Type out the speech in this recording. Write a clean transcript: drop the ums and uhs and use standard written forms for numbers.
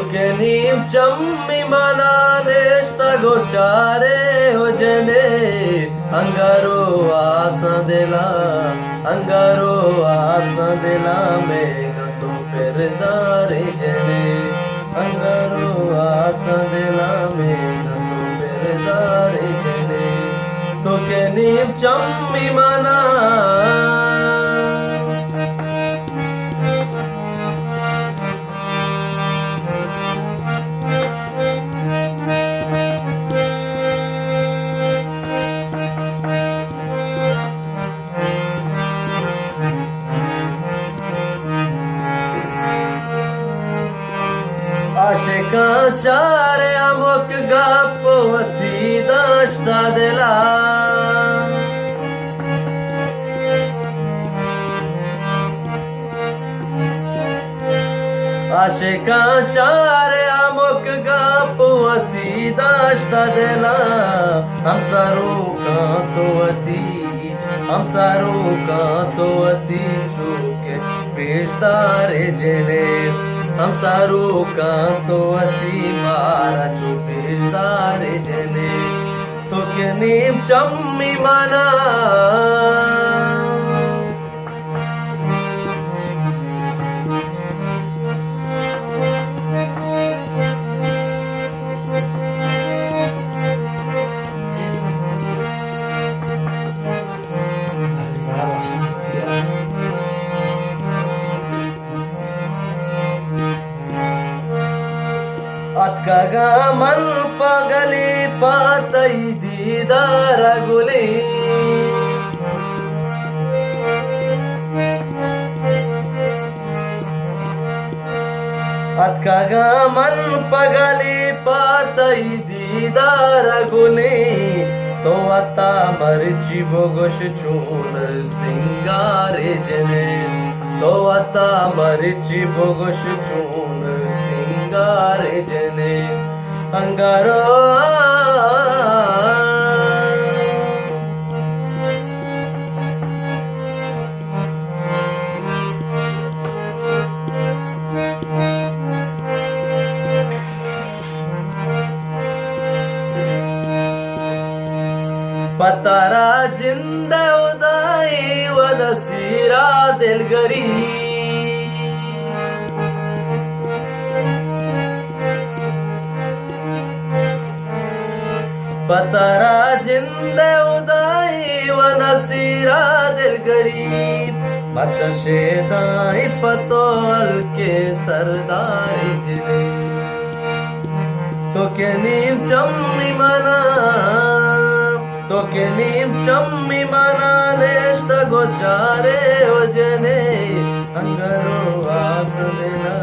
Tokenim chammi mananeshta gochare hojene angaro asandela mega tu perdare jene angaro asandela mega tu perdare jene Tokenim chammi mana Aşka şare amok gapoti dashta dela Aşka şare amok gapoti dashta dela Hum saru kantovati chuke peshdare jene हम सारू कांतोवती मारा चुपेदारे जने तो के नीम चम्मी मना Atkaga man pagali patai didara guli Atkaga man pagali patai didara guli To ata marchi bogosh chun singare jene To ata marchi bogosh chun singare jene angaro patara jinda udai wada sira delgari patara jinda udai wada sira delgari macha shedai patol ke sardar jine to ke nim chammi mana Tokenim chammi mananeshta gochare hojene angaro asandela